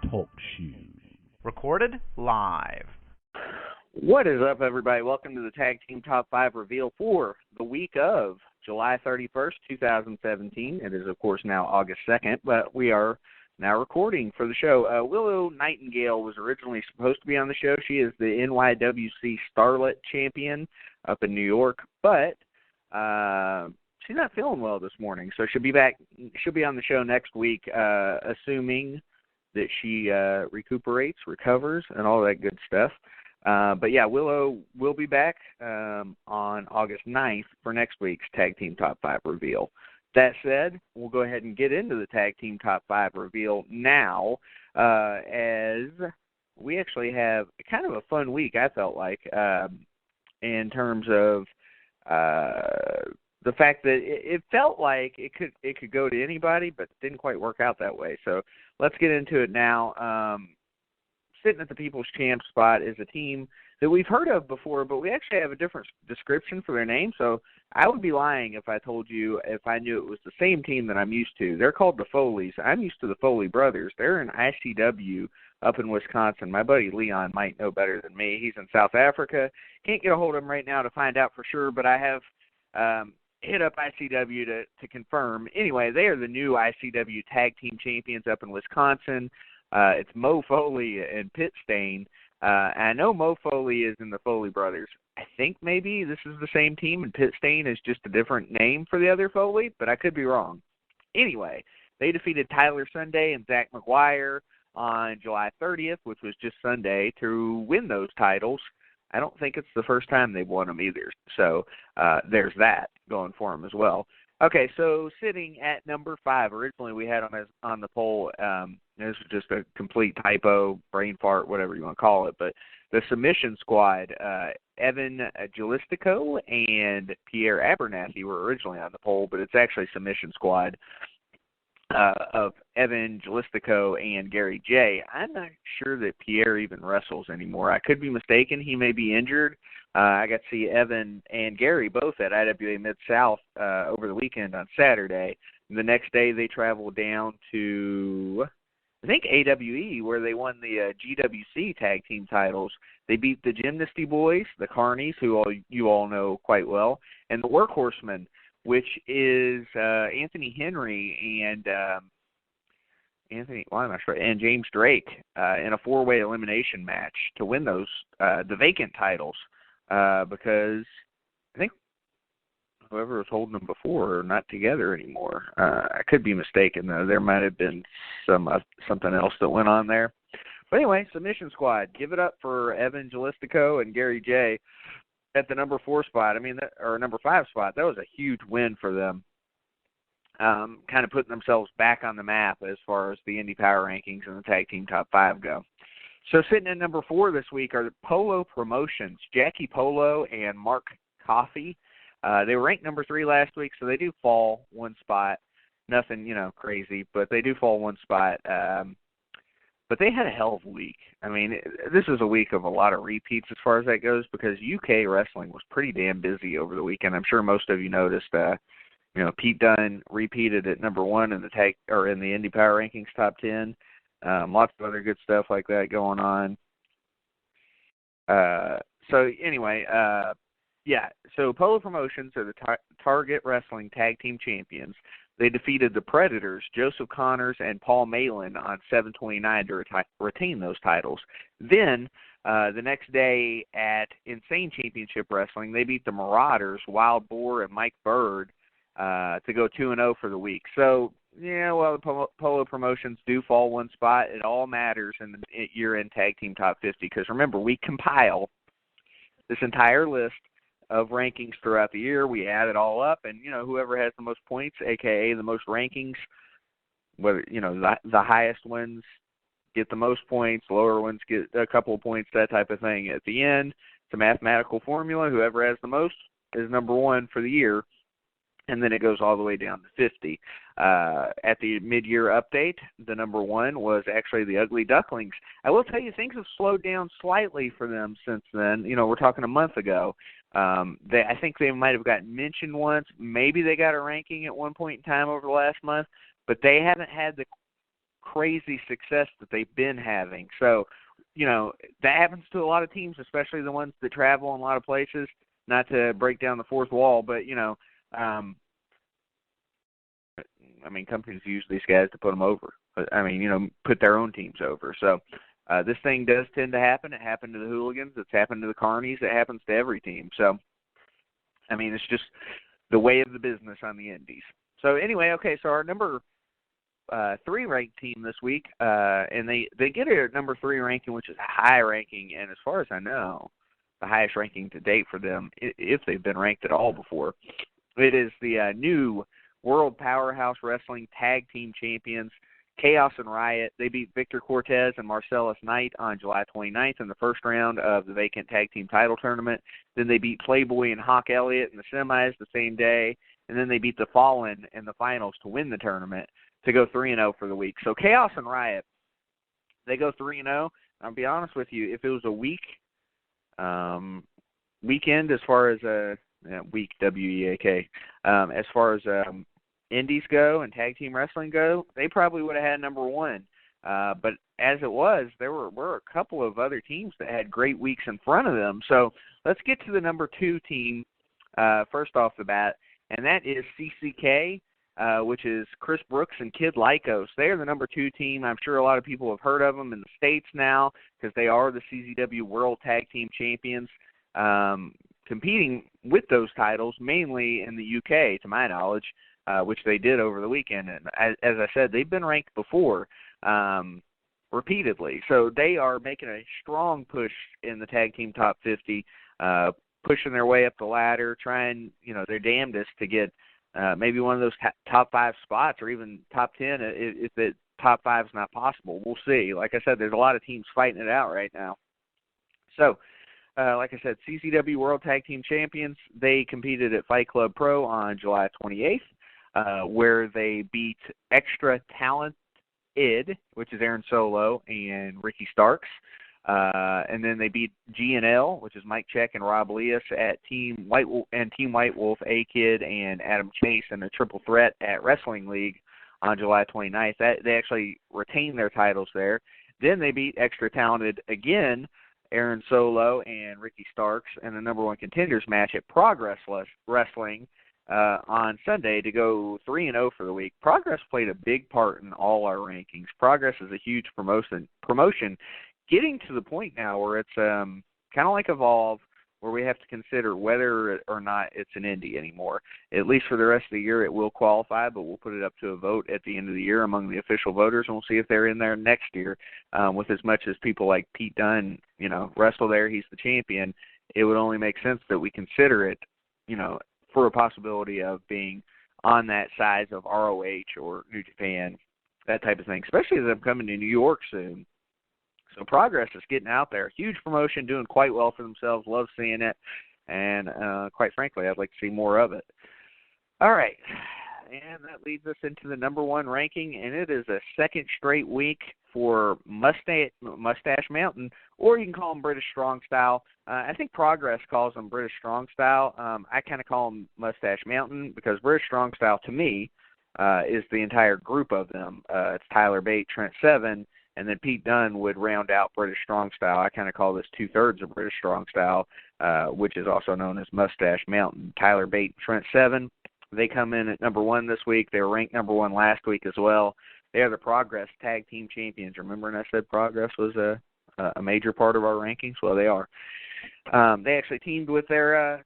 Talk Show. Recorded live. What is up, everybody? Welcome to the Tag Team Top 5 Reveal for the week of July 31st, 2017. It is, of course, now August 2nd, but we are now recording for the show. Willow Nightingale was originally supposed to be on the show. She is the NYWC Starlet Champion up in New York, but she's not feeling well this morning, so she'll be back. She'll be on the show next week, assuming that she recuperates, recovers, and all that good stuff. But yeah, Willow will be back on August 9th for next week's Tag Team Top 5 Reveal. That said, we'll go ahead and get into the Tag Team Top 5 Reveal now, as we actually have kind of a fun week, I felt like, in terms of the fact that it felt like it could go to anybody, but didn't quite work out that way. So let's get into it now. Sitting at the People's Champ spot is a team that we've heard of before, but we actually have a different description for their name. So I would be lying if I told you if I knew it was the same team that I'm used to. They're called the Foleys. I'm used to the Foley brothers. They're in ICW up in Wisconsin. My buddy Leon might know better than me. He's in South Africa. Can't get a hold of him right now to find out for sure, but I have hit up ICW to confirm. Anyway, they are the new ICW Tag Team Champions up in Wisconsin. It's Mo Foley and Pit Stain. I know Mo Foley is in the Foley brothers. I think maybe this is the same team and Pit Stain is just a different name for the other Foley, but I could be wrong. Anyway, they defeated Tyler Sunday and Zach McGuire on July 30th, which was just Sunday, to win those titles. I don't think it's the first time they've won them either. So there's that going for them as well. Okay, so sitting at number 5, originally we had them as on the poll. This was just a complete typo, brain fart, whatever you want to call it. But the submission squad, Evan Jalistico and Pierre Abernathy were originally on the poll, but it's actually submission squad of Evan Jalistico and Gary J. I'm not sure that Pierre even wrestles anymore. I could be mistaken. He may be injured. I got to see Evan and Gary both at IWA Mid-South over the weekend on Saturday. The next day they traveled down to, I think, AWE, where they won the GWC tag team titles. They beat the Gymnasty Boys, the Carnies, who you all know quite well, and the Workhorsemen, which is Anthony Henry and and James Drake in a 4-way elimination match to win those the vacant titles, because I think whoever was holding them before are not together anymore. I could be mistaken though. There might have been something else that went on there. But anyway, submission squad, give it up for Evan Jalistico and Gary J. at the number 4 spot. Or number 5 spot. That was a huge win for them. Kind of putting themselves back on the map as far as the Indy Power Rankings and the Tag Team Top 5 go. So sitting at number 4 this week are the Polo Promotions, Jackie Polo and Mark Coffey. They were ranked number 3 last week, so they do fall 1 spot. Nothing, crazy, but they do fall 1 spot. But they had a hell of a week. This is a week of a lot of repeats as far as that goes, because UK wrestling was pretty damn busy over the weekend. I'm sure most of you noticed. Pete Dunne repeated at number 1 in the Indy Power Rankings top 10. Lots of other good stuff like that going on. So anyway, so Polo Promotions are the Target Wrestling Tag Team Champions. They defeated the Predators, Joseph Connors and Paul Malin, on 7/29 to retain those titles. Then, the next day at Insane Championship Wrestling, they beat the Marauders, Wild Boar and Mike Bird, to go 2-0 for the week. So, the Polo Promotions do fall 1 spot. It all matters in the year-end Tag Team Top 50, because remember, we compile this entire list of rankings throughout the year. We add it all up, and whoever has the most points, aka the most rankings, whether the highest ones get the most points, lower ones get a couple of points, that type of thing. At the end, it's a mathematical formula. Whoever has the most is number 1 for the year, and then it goes all the way down to 50. At the mid-year update, the number 1 was actually the Ugly Ducklings. I will tell you, things have slowed down slightly for them since then. We're talking a month ago. I think they might have gotten mentioned once. Maybe they got a ranking at one point in time over the last month, but they haven't had the crazy success that they've been having. So, that happens to a lot of teams, especially the ones that travel in a lot of places. Not to break down the fourth wall, but, companies use these guys to put them over. Put their own teams over. So this thing does tend to happen. It happened to the Hooligans. It's happened to the Carnies. It happens to every team. So, it's just the way of the business on the Indies. So anyway, okay, so our number 3 ranked team this week, and they get a number 3 ranking, which is a high ranking, and as far as I know, the highest ranking to date for them, if they've been ranked at all before. It is the new World Powerhouse Wrestling Tag Team Champions, Chaos and Riot. They beat Victor Cortez and Marcellus Knight on July 29th in the first round of the vacant tag team title tournament. Then they beat Playboy and Hawk Elliott in the semis the same day. And then they beat the Fallen in the finals to win the tournament to go 3-0 for the week. So Chaos and Riot, they go 3-0. I'll be honest with you, if it was a weekend as far as week, W-E-A-K, as far as Indies go and tag team wrestling go, they probably would have had number 1. But as it was, there were a couple of other teams that had great weeks in front of them. So let's get to the number 2 team first off the bat, and that is CCK, which is Chris Brooks and Kid Lycos. They are the number 2 team. I'm sure a lot of people have heard of them in the States now because they are the CZW World Tag Team Champions, competing with those titles mainly in the UK, to my knowledge, which they did over the weekend. And as I said, they've been ranked before repeatedly. So they are making a strong push in the tag team top 50, pushing their way up the ladder, trying, their damnedest to get maybe one of those top 5 spots or even top 10 if the top 5 is not possible. We'll see. Like I said, there's a lot of teams fighting it out right now. So, like I said, CCW World Tag Team Champions, they competed at Fight Club Pro on July 28th, where they beat Extra Talent Id, which is Aaron Solo and Ricky Starks. And then they beat G&L, which is Mike Check and Rob Leas at Team White Wolf, A-Kid, and Adam Chase in a triple threat at Wrestling League on July 29th. They actually retained their titles there. Then they beat Extra Talented again, Aaron Solo and Ricky Starks, in the number 1 contenders match at Progress Wrestling on Sunday to go 3-0 for the week. Progress played a big part in all our rankings. Progress is a huge promotion, getting to the point now where it's kind of like Evolve, where we have to consider whether or not it's an indie anymore. At least for the rest of the year, it will qualify, but we'll put it up to a vote at the end of the year among the official voters, and we'll see if they're in there next year. With as much as people like Pete Dunne, wrestle there, he's the champion, it would only make sense that we consider it, for a possibility of being on that size of ROH or New Japan, that type of thing, especially as I'm coming to New York soon. So Progress is getting out there. Huge promotion, doing quite well for themselves. Love seeing it. And quite frankly, I'd like to see more of it. All right. And that leads us into the number 1 ranking, and it is a second straight week for Mustache Mountain, or you can call them British Strong Style. I think Progress calls them British Strong Style. I kind of call them Mustache Mountain because British Strong Style, to me, is the entire group of them. It's Tyler Bate, Trent Seven, and then Pete Dunne would round out British Strong Style. I kind of call this 2/3 of British Strong Style, which is also known as Mustache Mountain. Tyler Bate, Trent Seven, they come in at number 1 this week. They were ranked number 1 last week as well. They are the Progress Tag Team Champions. Remember when I said Progress was a major part of our rankings? Well, they are. They actually teamed with their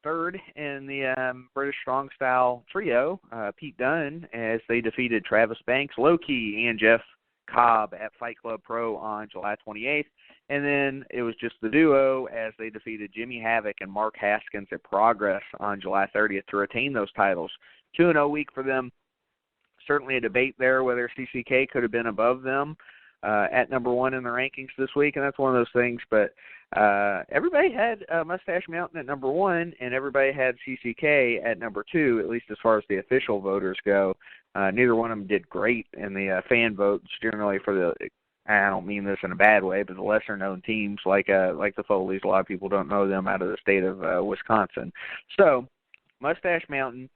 third in the British Strong Style trio, Pete Dunne, as they defeated Travis Banks, Low-Key, and Jeff Cobb at Fight Club Pro on July 28th. And then it was just the duo as they defeated Jimmy Havoc and Mark Haskins at Progress on July 30th to retain those titles. 2-0 week for them. Certainly a debate there whether CCK could have been above them at number 1 in the rankings this week, and that's one of those things. But everybody had Mustache Mountain at number 1, and everybody had CCK at number 2, at least as far as the official voters go. Neither one of them did great in the fan votes, generally for the, I don't mean this in a bad way, but the lesser-known teams like the Foleys. A lot of people don't know them out of the state of Wisconsin. So Mustache Mountain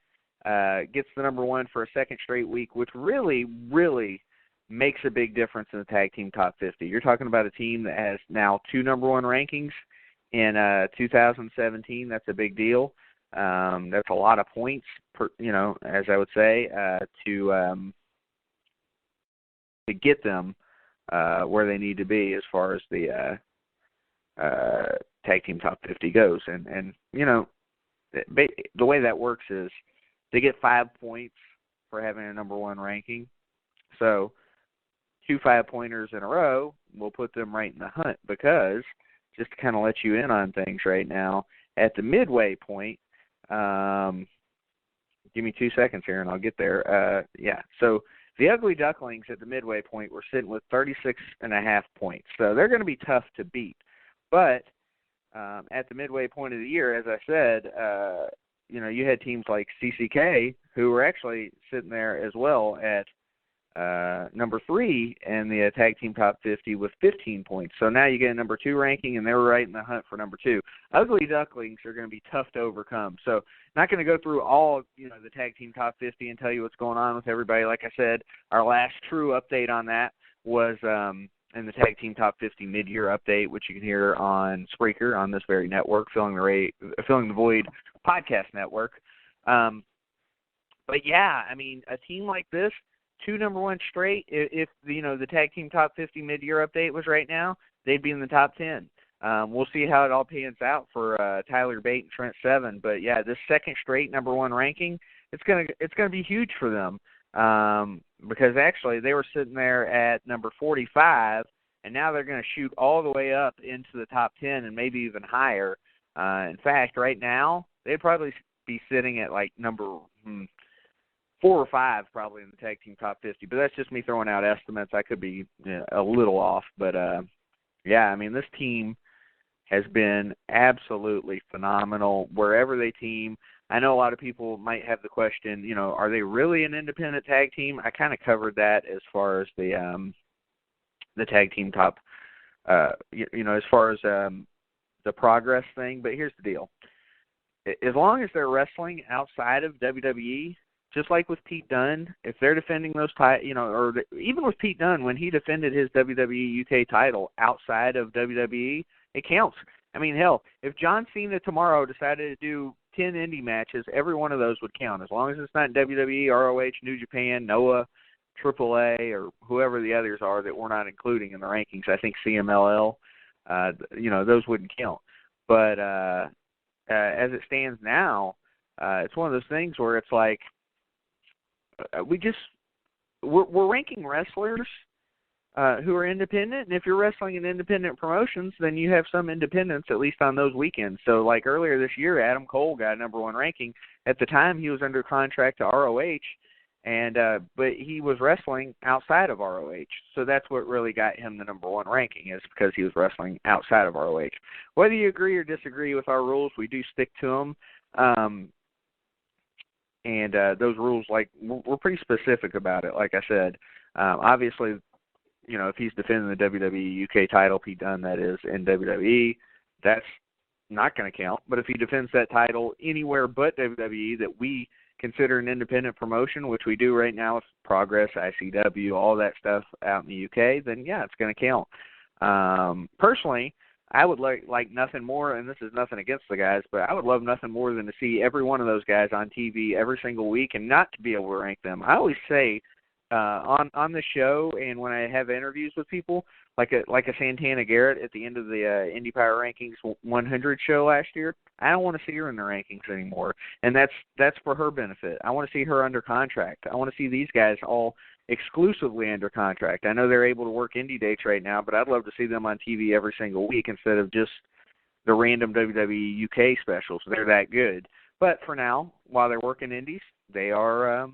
gets the number 1 for a second straight week, which really, really makes a big difference in the tag team top 50. You're talking about a team that has now 2 number 1 rankings in 2017. That's a big deal. That's a lot of points, as I would say, to get them where they need to be as far as the tag team top 50 goes. And the way that works is they get 5 points for having a number 1 ranking. So 2 5-pointers in a row will put them right in the hunt, because just to kind of let you in on things right now, at the midway point, give me 2 seconds here and I'll get there. So the Ugly Ducklings at the midway point were sitting with 36.5 points. So they're going to be tough to beat. But at the midway point of the year, as I said, you had teams like CCK who were actually sitting there as well at number 3 in the tag team top 50 with 15 points. So now you get a number 2 ranking, and they were right in the hunt for number 2. Ugly Ducklings are going to be tough to overcome. So not going to go through all the tag team top 50 and tell you what's going on with everybody. Like I said, our last true update on that was in the tag team top 50 mid-year update, which you can hear on Spreaker on this very network, Filling the Void podcast network. But yeah, I mean, a team like this, 2 number 1 straight, if the tag team top 50 mid-year update was right now, they'd be in the top 10. We'll see how it all pans out for Tyler Bate and Trent Seven. But yeah, this second straight number 1 ranking, it's gonna be huge for them, because actually they were sitting there at number 45, and now they're going to shoot all the way up into the top 10 and maybe even higher. In fact, right now they'd probably be sitting at like number 4 or 5 probably in the tag team top 50, but that's just me throwing out estimates. I could be a little off, but yeah, I mean, this team has been absolutely phenomenal wherever they team. I know a lot of people might have the question, are they really an independent tag team? I kind of covered that as far as the tag team top, as far as the progress thing. But here's the deal: as long as they're wrestling outside of WWE, just like with Pete Dunne, if they're defending those titles, even with Pete Dunne, when he defended his WWE UK title outside of WWE, it counts. I mean, hell, if John Cena tomorrow decided to do 10 indie matches, every one of those would count, as long as it's not in WWE, ROH, New Japan, Noah, AAA, or whoever the others are that we're not including in the rankings. I think CMLL, those wouldn't count. But as it stands now, it's one of those things where it's like, we're ranking wrestlers who are independent, and if you're wrestling in independent promotions, then you have some independence, at least on those weekends. So like earlier this year, Adam Cole got a number 1 ranking. At the time, he was under contract to ROH, and but he was wrestling outside of ROH. So that's what really got him the number 1 ranking, is because he was wrestling outside of ROH. Whether you agree or disagree with our rules, we do stick to them. And those rules, like, we're pretty specific about it. Like I said, obviously, if he's defending the WWE UK title, Pete Dunne, that is, in WWE, that's not going to count. But if he defends that title anywhere but WWE that we consider an independent promotion, which we do right now with Progress, ICW, all that stuff out in the UK, then yeah, it's going to count. Personally, I would like nothing more, and this is nothing against the guys, but I would love nothing more than to see every one of those guys on TV every single week and not to be able to rank them. I always say on the show, and when I have interviews with people, like a Santana Garrett at the end of the Indy Power Rankings 100 show last year, I don't want to see her in the rankings anymore, and that's for her benefit. I want to see her under contract. I want to see these guys all exclusively under contract. I know they're able to work indie dates right now, but I'd love to see them on TV every single week instead of just the random WWE UK specials. They're that good. But for now, while they're working indies, they are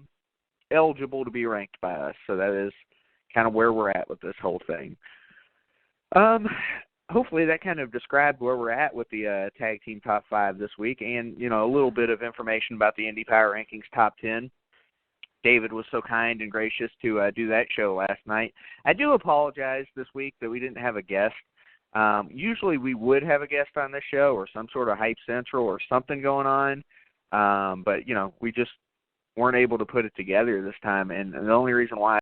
eligible to be ranked by us. So that is kind of where we're at with this whole thing. Hopefully that kind of described where we're at with the Tag Team Top 5 this week, and, a little bit of information about the Indy Power Rankings Top 10. David was so kind and gracious to do that show last night. I do apologize this week that we didn't have a guest. Usually we would have a guest on this show or some sort of Hype Central or something going on, but, we just weren't able to put it together this time, and the only reason why